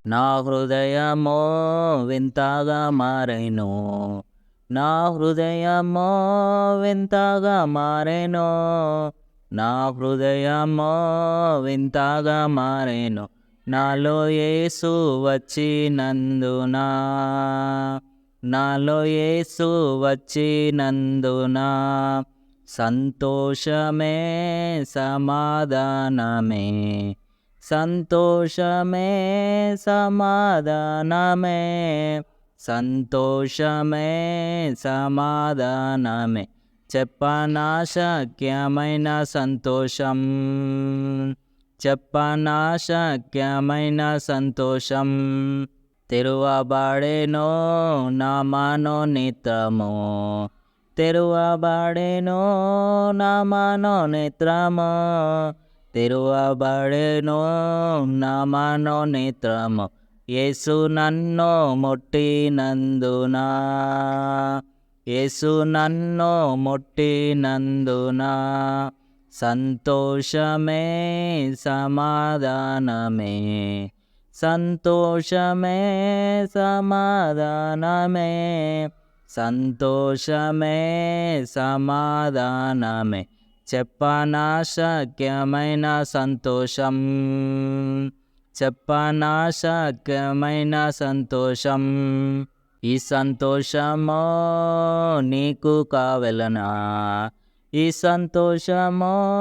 నా హృదయమో వింతగా మారెను. నా హృదయమో వింతగా మారెను. నా హృదయమో వింతగా మారెను. నాలో యేసు వచ్చినందున. నాలో యేసు వచ్చినందున సంతోషమే సమాధానమే. సంతోషమే సమాధానమే. సంతోషమే సమాధానమే. చెప్పనాశక్యమైన సంతోషం. చెప్పనాశక్యమైన సంతోషం. తెరువబడెను నా మనోనేత్రము. తెరువబడెను నా మనోనేత్రము. తెరువబడెను నా మనోనేత్రము. యేసు నన్ను ముట్టినందున. యేసు నన్ను ముట్టినందున సంతోషమే సమాధానమే. సంతోషమే సమాధానమే. సంతోషమే సమాధానమే. చెప్పనాశక్యమైన సంతోషం. చెప్పనాశక్యమైన సంతోషం. ఈ సంతోషమో నీకు కావలెనా. ఈ సంతోషమో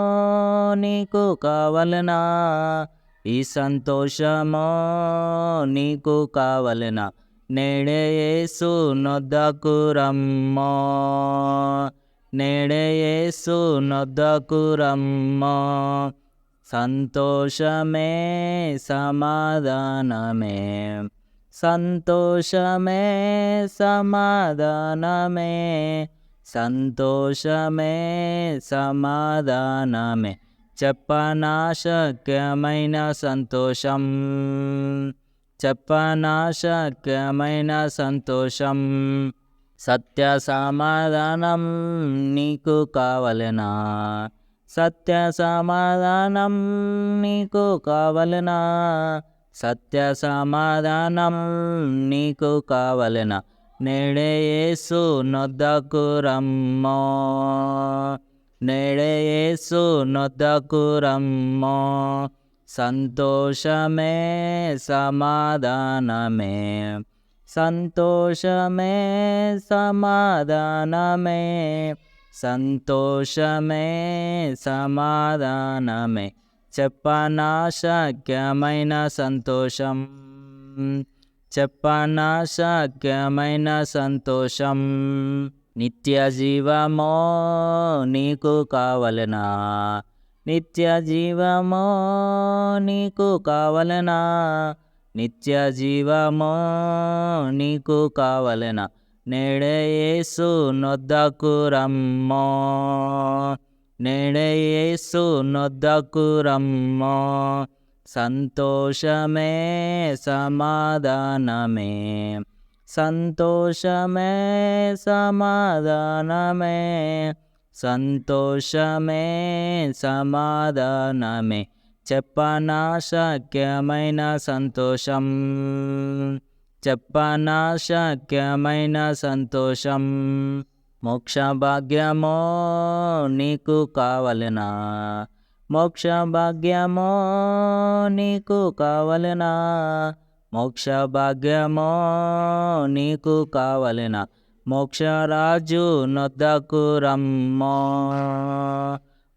నీకు కావలెనా. ఈ సంతోషమో నీకు కావలెనా. నేడే యేసు నొద్దకు రమ్మో. నేడే యేసు నొద్దకు రమ్మో. సంతోషమే సమాధానమే. సంతోషమే సమాధానమే. సంతోషమే సమాధానమే. చెప్పనాశక్యమైన సంతోషం. చెప్పనాశక్యమైన సంతోషం. సత్య సమాధానం నీకు కావలెనా. సత్య సమాధానం నీకు కావలెనా. సత్య సమాధానం నీకు కావలెనా. నేడే యేసు నొద్దకు రమ్మో. నేడే యేసు నొద్దకు రమ్మో. సంతోషమే సమాధానమే. సంతోషమే సమాధానమే. సంతోషమే సమాధానమే. చెప్పనాశక్యమైన సంతోషం. చెప్పనాశక్యమైన సంతోషం. నిత్య జీవమో నీకు కావలెనా. నిత్య జీవమో నీకు కావలెనా. నిత్య జీవమో నీకు కావలెనా. నేడే యేసు నొద్దకు రమ్మో. నేడే యేసు నొద్దకు రమ్మో. సంతోషమే సమాధానమే. సంతోషమే సమాధానమే. సంతోషమే సమాధానమే. చెప్పనాశక్యమైన సంతోషం. చెప్పనాశక్యమైన సంతోషం. మోక్ష భాగ్యమో నీకు కావలెనా. మోక్ష భాగ్యమో నీకు కావలెనా. మోక్ష భాగ్యమో నీకు కావలెనా. మోక్షరాజు నొద్దకు రమ్మో.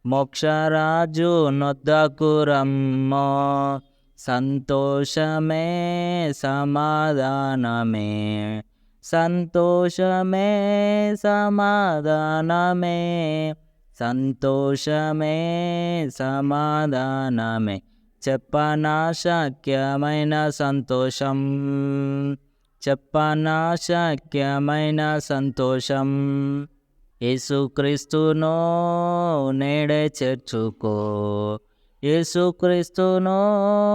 మోక్షరాజు నొద్దకు రమ్మో. సంతోషమే సమాధానమే. సంతోషమే సమాధానమే. సంతోషమే సమాధానమే. చెప్పనాశక్యమైన సంతోషం. చెప్పనాశక్యమైన సంతోషం. యేసుక్రీస్తును నేడే చేర్చుకో. యేసుక్రీస్తును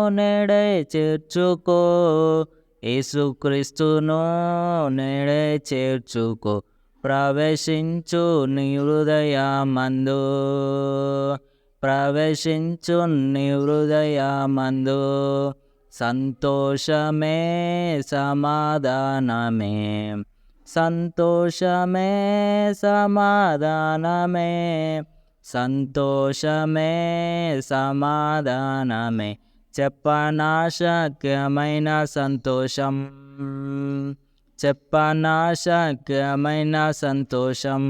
నేడే చేర్చుకో. యేసుక్రీస్తును నేడే చేర్చుకో. ప్రవేశించు నీ హృదయమందు. ప్రవేశించు నీ హృదయమందు. సంతోషమే సమాధానమే, సంతోషమే సమాధానమే, సంతోషమే సమాధానమే, చెప్పనాశక్యమైన సంతోషం, చెప్పనాశక్యమైన సంతోషం.